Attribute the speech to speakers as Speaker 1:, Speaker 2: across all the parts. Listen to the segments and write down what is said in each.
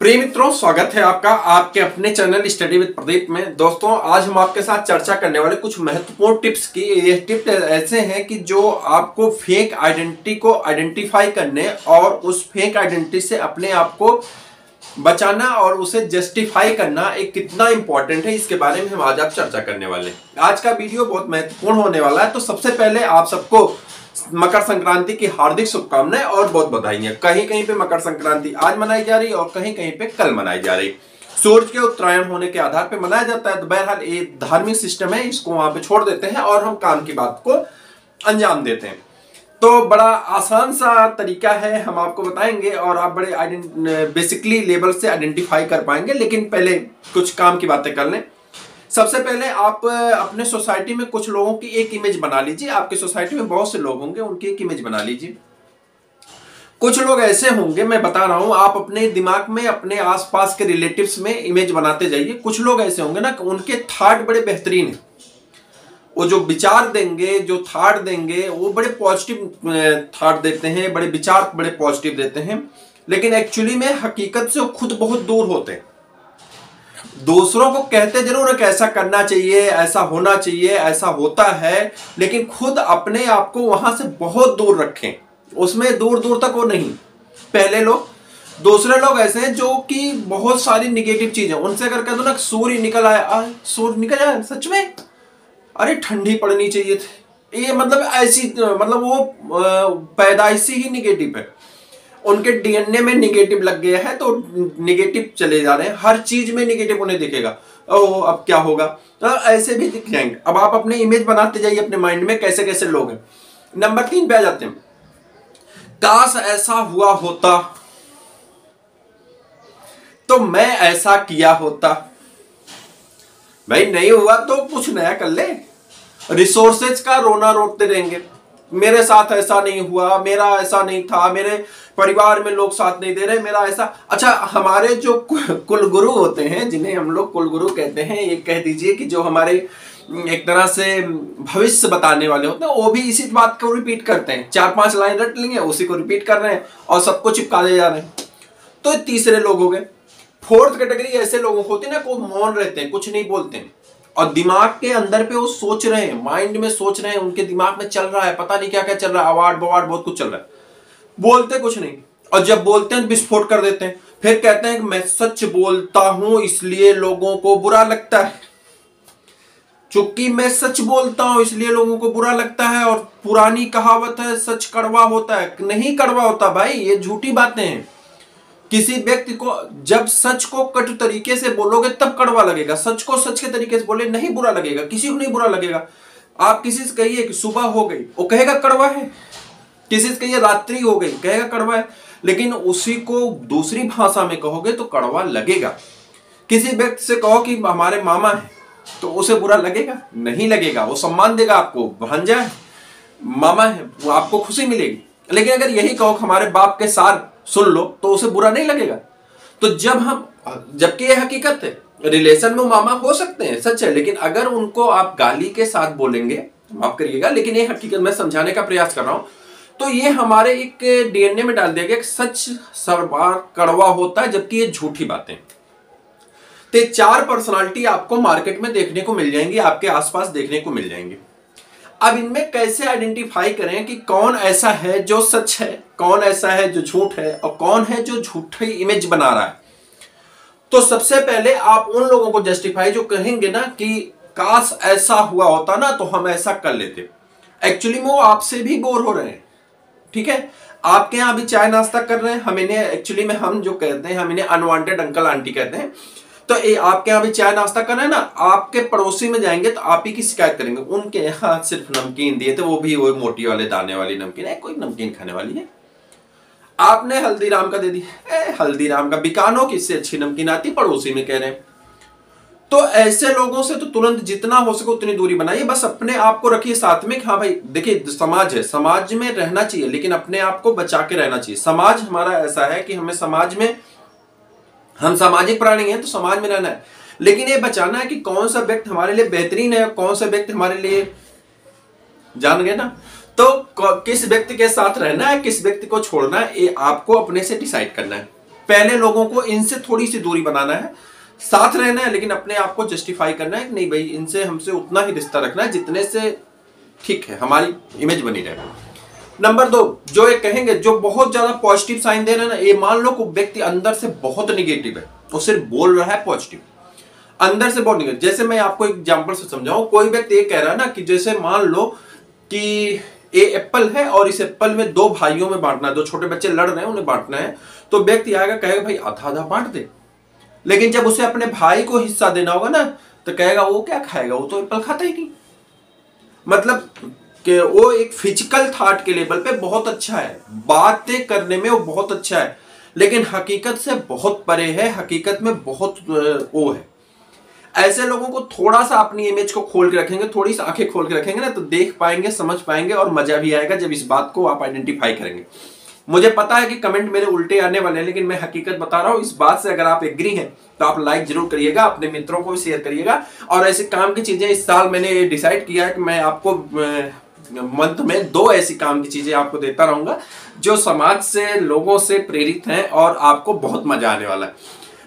Speaker 1: प्रिय मित्रों, स्वागत है आपका आपके अपने चैनल स्टडी विद प्रदीप में। दोस्तों, आज हम आपके साथ चर्चा करने वाले कुछ महत्वपूर्ण टिप्स की। ये टिप्स ऐसे हैं कि जो आपको फेक आइडेंटिटी को आइडेंटिफाई करने और उस फेक आइडेंटिटी से अपने आप को बचाना और उसे जस्टिफाई करना एक कितना इंपॉर्टेंट है, इसके बारे में हम आज आप चर्चा करने वाले हैं। आज का वीडियो बहुत महत्वपूर्ण होने वाला है। तो सबसे पहले आप सबको मकर संक्रांति की हार्दिक शुभकामनाएं और बहुत बधाइयां। कहीं कहीं पे मकर संक्रांति आज मनाई जा रही है और कहीं कहीं पे कल मनाई जा रही। सूर्य के उत्तरायण होने के आधार पे मनाया जाता है। तो बहरहाल ये धार्मिक सिस्टम है, इसको वहां पे छोड़ देते हैं और हम काम की बात को अंजाम देते हैं। तो बड़ा आसान सा तरीका है, हम आपको बताएंगे और आप बड़े बेसिकली लेवल से आइडेंटिफाई कर पाएंगे। लेकिन पहले कुछ काम की बातें कर लें। सबसे पहले आप अपने सोसाइटी में कुछ लोगों की एक इमेज बना लीजिए। आपकी सोसाइटी में बहुत से लोग होंगे, उनकी एक इमेज बना लीजिए। कुछ लोग ऐसे होंगे, मैं बता रहा हूं, आप अपने दिमाग में अपने आसपास के रिलेटिव्स में इमेज बनाते जाइए। कुछ लोग ऐसे होंगे ना, उनके थॉट बड़े बेहतरीन हैं। वो जो विचार देंगे, जो थॉट देंगे, वो बड़े पॉजिटिव थॉट देते हैं, बड़े विचार बड़े पॉजिटिव देते हैं। लेकिन एक्चुअली में हकीकत से वो खुद बहुत दूर होते हैं। दूसरों को कहते जरूर है कि ऐसा करना चाहिए, ऐसा होना चाहिए, ऐसा होता है, लेकिन खुद अपने आप को वहां से बहुत दूर रखें। उसमें दूर दूर तक वो नहीं। पहले लोग, दूसरे लोग ऐसे हैं जो कि बहुत सारी निगेटिव चीजें, उनसे अगर कह दो ना सूर्य निकल आया, सूर्य निकल आया सच में, अरे ठंडी पड़नी चाहिए थी, ये मतलब ऐसी, मतलब वो पैदाइशी ही निगेटिव है। उनके डीएनए में निगेटिव लग गया है, तो निगेटिव चले जा रहे हैं। हर चीज में निगेटिव उन्हें दिखेगा। ओह अब क्या होगा, तो ऐसे भी दिख जाएंगे। अब आप अपने इमेज बनाते जाइए अपने माइंड में, कैसे कैसे लोग हैं। नंबर 3 पे आ जाते हैं। काश ऐसा हुआ होता तो मैं ऐसा किया होता। भाई नहीं हुआ तो कुछ नया कर ले। रिसोर्सेज का रोना रोते रहेंगे, मेरे साथ ऐसा नहीं हुआ, मेरा ऐसा नहीं था, मेरे परिवार में लोग साथ नहीं दे रहे, मेरा ऐसा। अच्छा, हमारे जो कुलगुरु होते हैं, जिन्हें हम लोग कुलगुरु कहते हैं, ये कह दीजिए कि जो हमारे एक तरह से भविष्य बताने वाले होते हैं, वो भी इसी बात को रिपीट करते हैं। 4-5 लाइन रट लेंगे, उसी को रिपीट कर रहे हैं और सबको चिपका दे जा रहे हैं। तो तीसरे लोग हो गए। फोर्थ कैटेगरी ऐसे लोगों को होती है ना, को मौन रहते हैं, कुछ नहीं बोलते हैं और दिमाग के अंदर पे वो सोच रहे हैं, माइंड में सोच रहे हैं, उनके दिमाग में चल रहा है, पता नहीं क्या क्या चल रहा है, अवार्ड बवार्ड बहुत कुछ चल रहा है, बोलते कुछ नहीं। और जब बोलते हैं विस्फोट कर देते हैं। फिर कहते हैं कि मैं सच बोलता हूं इसलिए लोगों को बुरा लगता है। चूंकि मैं सच बोलता हूं इसलिए लोगों को बुरा लगता है। और पुरानी कहावत है, सच कड़वा होता है। नहीं कड़वा होता भाई, ये झूठी बातें हैं। किसी व्यक्ति को जब सच को कटु तरीके से बोलोगे तब कड़वा लगेगा। सच को सच के तरीके से बोले नहीं बुरा लगेगा, किसी को नहीं बुरा लगेगा। आप किसी से कहिए कि सुबह हो गई, वो कहेगा कड़वा है। किसी से कहिए रात्रि हो गई, कहेगा कड़वा है। लेकिन उसी को दूसरी भाषा में कहोगे तो कड़वा लगेगा। किसी व्यक्ति से कहो कि हमारे मामा है, तो उसे बुरा लगेगा? नहीं लगेगा, वो सम्मान देगा आपको, भांजा है, मामा है, वो आपको खुशी मिलेगी। लेकिन अगर यही कहो हमारे बाप के सार सुन लो, तो उसे बुरा नहीं लगेगा। तो जबकि यह हकीकत है, रिलेशन में मामा हो सकते हैं, सच है, लेकिन अगर उनको आप गाली के साथ बोलेंगे, माफ करिएगा, लेकिन ये हकीकत मैं समझाने का प्रयास कर रहा हूं, तो ये हमारे एक डीएनए में डाल दिया गया कि सच हर बार कड़वा होता है, जबकि ये झूठी बातें। तो 4 पर्सनालिटी आपको मार्केट में देखने को मिल जाएंगी, आपके आसपास देखने को मिल जाएंगी। अब इनमें कैसे आइडेंटिफाई करें कि कौन ऐसा है जो सच है, कौन ऐसा है जो झूठ है और कौन है जो झूठी इमेज बना रहा है। तो सबसे पहले आप उन लोगों को जस्टिफाई जो कहेंगे ना कि काश ऐसा हुआ होता ना तो हम ऐसा कर लेते। एक्चुअली में वो आपसे भी बोर हो रहे हैं। ठीक है, आपके यहाँ अभी चाय नाश्ता कर रहे हैं, हम इन्हें एक्चुअली में हम जो कहते हैं, हम इन्हें अनवांटेड अंकल आंटी कहते हैं। तो आपके यहाँ भी चाय नाश्ता करना है ना, आपके पड़ोसी में जाएंगे तो आप ही की शिकायत करेंगे, उनके यहाँ सिर्फ नमकीन दिए थे, वो भी वो मोटी वाले दाने वाली नमकीन है, कोई नमकीन खाने वाली है। आपने हल्दीराम का दे दी, हल्दीराम का बिकानो की इससे अच्छी नमकीन आती, पड़ोसी में कह रहे हैं। तो ऐसे लोगों से तो तुरंत जितना हो सके उतनी दूरी बनाइए। बस अपने आप को रखिए साथ में कि हाँ भाई देखिए समाज है, समाज में रहना चाहिए, लेकिन अपने आप को बचा के रहना चाहिए। समाज हमारा ऐसा है कि हमें समाज में, हम सामाजिक प्राणी हैं तो समाज में रहना है, लेकिन ये बचाना है कि कौन सा व्यक्ति हमारे लिए बेहतरीन है, कौन सा व्यक्ति हमारे लिए, जान गए ना। तो किस व्यक्ति के साथ रहना है, किस व्यक्ति को छोड़ना है, ये आपको अपने से डिसाइड करना है। पहले लोगों को इनसे थोड़ी सी दूरी बनाना है, साथ रहना है, लेकिन अपने आप को जस्टिफाई करना है कि नहीं भाई इनसे हमसे उतना ही रिश्ता रखना है जितने से ठीक है, हमारी इमेज बनी रहे। नंबर 2, जो ये कहेंगे, जो बहुत ज्यादा पॉजिटिव साइन दे रहे हैं ना, ये मान लो कोई व्यक्ति अंदर से बहुत निगेटिव है, वो सिर्फ बोल रहा है पॉजिटिव, अंदर से बहुत निगेटिव। जैसे मैं आपको एग्जांपल से समझाऊं, कोई व्यक्ति ये कह रहा है ना कि जैसे मान लो कि ये एप्पल है और इस एप्पल में 2 भाइयों में बांटना है, 2 छोटे बच्चे लड़ रहे हैं, उन्हें बांटना है, तो व्यक्ति आएगा कहेगा भाई आधा आधा बांट दे। लेकिन जब उसे अपने भाई को हिस्सा देना होगा ना, तो कहेगा वो क्या खाएगा, वो तो एप्पल खाता ही नहीं। मतलब कि वो एक फिजिकल थॉट के लेवल पे बहुत अच्छा है, बातें करने में वो बहुत अच्छा है, लेकिन हकीकत से बहुत परे है, हकीकत में बहुत वो है। ऐसे लोगों को थोड़ा सा अपनी इमेज को खोल के रखेंगे, थोड़ी सी आंखें खोल के रखेंगे ना, तो देख पाएंगे, समझ पाएंगे और मजा भी आएगा जब इस बात को आप आइडेंटिफाई करेंगे। मुझे पता है कि कमेंट मेरे उल्टे आने वाले हैं, लेकिन मैं हकीकत बता रहा हूं। इस बात से अगर आप एग्री हैं तो आप लाइक जरूर करिएगा, अपने मित्रों को भी शेयर करिएगा। और ऐसे काम की चीजें इस साल मैंने डिसाइड किया है कि मैं आपको मंथ में 2 ऐसी काम की चीजें आपको देता रहूंगा जो समाज से, लोगों से प्रेरित हैं और आपको बहुत मजा आने वाला है।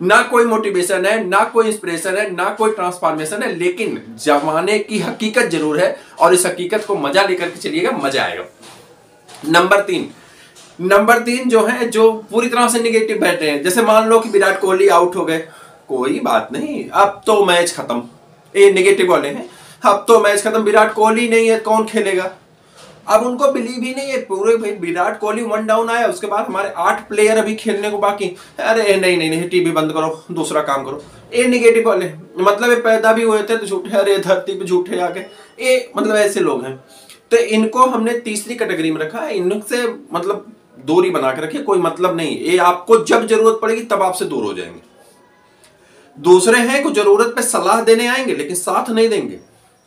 Speaker 1: ना कोई मोटिवेशन है, ना कोई इंस्पिरेशन है, ना कोई ट्रांसफॉर्मेशन है, लेकिन जमाने की हकीकत जरूर है और इस हकीकत को मजा लेकर के चलिएगा, मजा आएगा। नंबर 3 जो है, जो पूरी तरह से निगेटिव बैठे हैं, जैसे मान लो कि विराट कोहली आउट हो गए, कोई बात नहीं, अब तो मैच खत्म, ये निगेटिव वाले हैं, अब तो मैच खत्म, विराट कोहली नहीं है कौन खेलेगा। अब उनको बिलीव ही नहीं है पूरे, भाई विराट कोहली 1 डाउन आया, उसके बाद हमारे 8 प्लेयर अभी खेलने को बाकी, अरे नहीं नहीं नहीं, टीवी बंद करो, दूसरा काम करो। ये निगेटिव वाले, मतलब ये पैदा भी हुए थे तो झूठे, अरे धरती पे झूठे आ गए, ये मतलब ऐसे लोग हैं। तो इनको हमने तीसरी कैटेगरी में रखा है, इनसे मतलब दूरी बना के रखिए, कोई मतलब नहीं, ये आपको जब जरूरत पड़ेगी तब आपसे दूर हो जाएंगे। दूसरे हैं को जरूरत पे सलाह देने आएंगे लेकिन साथ नहीं देंगे।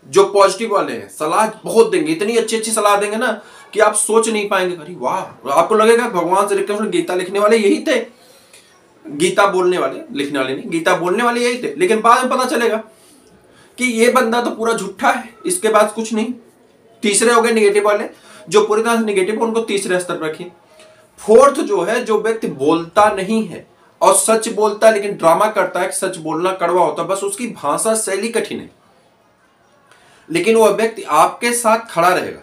Speaker 1: जो पॉजिटिव वाले हैं सलाह बहुत देंगे, इतनी अच्छी अच्छी सलाह देंगे ना कि आप सोच नहीं पाएंगे, अरे वाह, आपको लगेगा भगवान से लिखकर गीता लिखने वाले यही थे, गीता बोलने वाले, लिखने वाले नहीं, गीता बोलने वाले यही थे। लेकिन बाद में पता चलेगा कि ये बंदा तो पूरा झूठा है, इसके बाद कुछ नहीं। तीसरे हो गए निगेटिव वाले, जो पूरी तरह से निगेटिव, उनको तीसरे स्तर पर रखिए। 4th जो है, जो व्यक्ति बोलता नहीं है और सच बोलता है लेकिन ड्रामा करता है कि सच बोलना कड़वा होता है, बस उसकी भाषा शैली कठिन है, लेकिन वह व्यक्ति आपके साथ खड़ा रहेगा,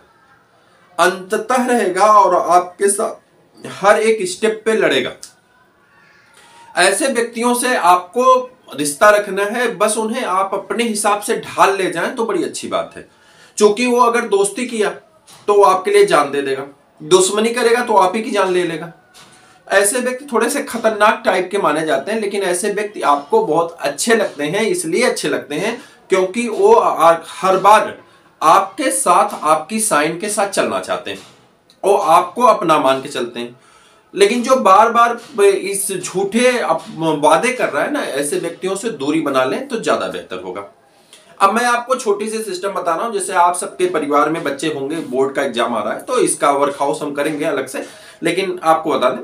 Speaker 1: अंततः रहेगा और आपके साथ हर एक स्टेप पे लड़ेगा। ऐसे व्यक्तियों से आपको रिश्ता रखना है, बस उन्हें आप अपने हिसाब से ढाल ले जाएं तो बड़ी अच्छी बात है। क्योंकि वो अगर दोस्ती किया तो वो आपके लिए जान दे देगा, दुश्मनी करेगा तो आप ही की जान ले लेगा। ऐसे व्यक्ति थोड़े से खतरनाक टाइप के माने जाते हैं, लेकिन ऐसे व्यक्ति आपको बहुत अच्छे लगते हैं, इसलिए अच्छे लगते हैं क्योंकि वो हर बार आपके साथ, आपकी साइन के साथ चलना चाहते हैं, वो आपको अपना मान के चलते हैं। लेकिन जो बार बार इस झूठे वादे कर रहा है ना, ऐसे व्यक्तियों से दूरी बना लें तो ज्यादा बेहतर होगा। अब मैं आपको छोटी सी सिस्टम बता रहा हूं, जैसे आप सबके परिवार में बच्चे होंगे, बोर्ड का एग्जाम आ रहा है तो इसका वर्क हाउस हम करेंगे अलग से, लेकिन आपको बता दें,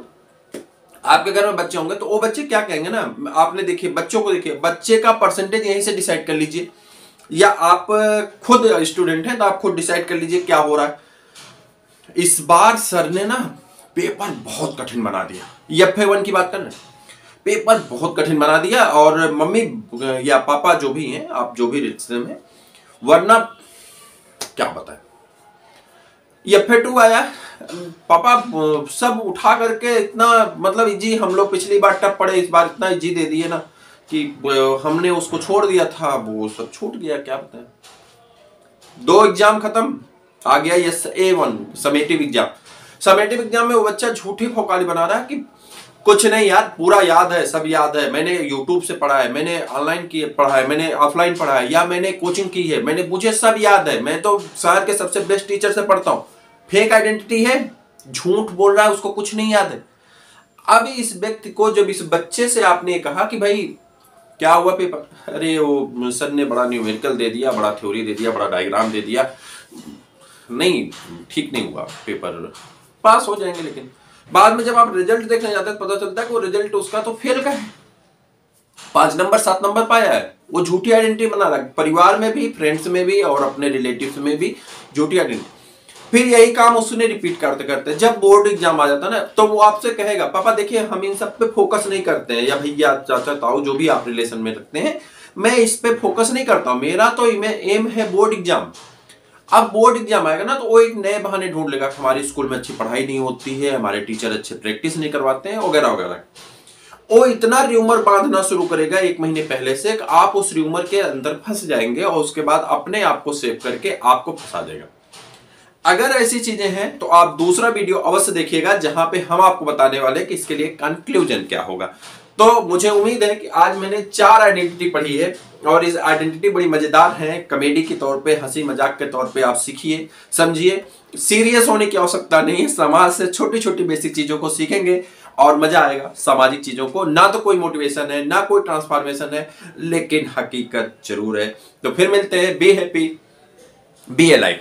Speaker 1: आपके घर में बच्चे होंगे तो वो बच्चे क्या कहेंगे ना, आपने देखिए बच्चों को, देखिए बच्चे का परसेंटेज यहीं से डिसाइड कर लीजिए, या आप खुद स्टूडेंट हैं तो आप खुद डिसाइड कर लीजिए क्या हो रहा है। इस बार सर ने ना पेपर बहुत कठिन बना दिया, FA1 की बात कर रहे हैं, पेपर बहुत कठिन बना दिया, और मम्मी या पापा जो भी हैं, आप जो भी रिश्ते में, वरना क्या बताएं, FA2 आया, पापा सब उठा करके इतना, मतलब इजी, हम लोग पिछली बार टफ पड़े, इस बार इतना इजी दे दिए ना कि हमने उसको छोड़ दिया था, वो सब छूट गया, क्या बताएं। 2 एग्जाम खत्म, आ गया SA1 summative exam. Summative exam में वो बच्चा झूठी फोकाली बना रहा है कि कुछ नहीं यार, पूरा याद है, सब याद है, मैंने यूट्यूब से पढ़ा है, मैंने ऑनलाइन पढ़ा है, मैंने ऑफलाइन पढ़ा है, या मैंने कोचिंग की है, मैंने, मुझे सब याद है, मैं तो शहर के सबसे बेस्ट टीचर से पढ़ता हूं। फेक आइडेंटिटी है, झूठ बोल रहा है, उसको कुछ नहीं याद है। अब इस व्यक्ति को, जब इस बच्चे से आपने कहा कि भाई क्या हुआ पेपर, अरे वो सर ने बड़ा न्यूमेरिकल दे दिया, बड़ा थ्योरी दे दिया, बड़ा डायग्राम दे दिया, नहीं ठीक नहीं हुआ पेपर, पास हो जाएंगे। लेकिन बाद में जब आप रिजल्ट देखने जाते हैं पता चलता है कि वो रिजल्ट उसका तो फेल का है, 5 नंबर 7 नंबर पाया है। वो झूठी आइडेंटिटी बना रहा है, परिवार में भी, फ्रेंड्स में भी और अपने रिलेटिव्स में भी झूठी आइडेंटिटी। फिर यही काम उसने रिपीट करते करते जब बोर्ड एग्जाम आ जाता ना, तो वो आपसे कहेगा पापा देखिए हम इन सब पे फोकस नहीं करते हैं, या भैया चाचा ताऊ जो भी आप रिलेशन में रखते हैं, मैं इस पे फोकस नहीं करता हूं, मेरा तो एम है बोर्ड एग्जाम। अब बोर्ड एग्जाम आएगा ना तो वो एक नए बहाने ढूंढ लेगा, हमारे स्कूल में अच्छी पढ़ाई नहीं होती है, हमारे टीचर अच्छे प्रैक्टिस नहीं करवाते हैं, वगैरह वगैरह। वो इतना र्यूमर बांधना शुरू करेगा 1 महीने पहले से, आप उस र्यूमर के अंदर फंस जाएंगे और उसके बाद अपने आप को सेव करके आपको फंसा देगा। अगर ऐसी चीजें हैं तो आप दूसरा वीडियो अवश्य देखिएगा, जहां पे हम आपको बताने वाले कि इसके लिए कंक्लूजन क्या होगा। तो मुझे उम्मीद है कि आज मैंने 4 आइडेंटिटी पढ़ी है, और इस आइडेंटिटी बड़ी मजेदार है, कॉमेडी के तौर पे, हंसी मजाक के तौर पे आप सीखिए, समझिए। सीरियस होने की आवश्यकता नहीं है, समाज से छोटी छोटी बेसिक चीजों को सीखेंगे और मजा आएगा। सामाजिक चीजों को ना तो कोई मोटिवेशन है ना कोई ट्रांसफॉर्मेशन है, लेकिन हकीकत जरूर है। तो फिर मिलते हैं। Be happy, be alive.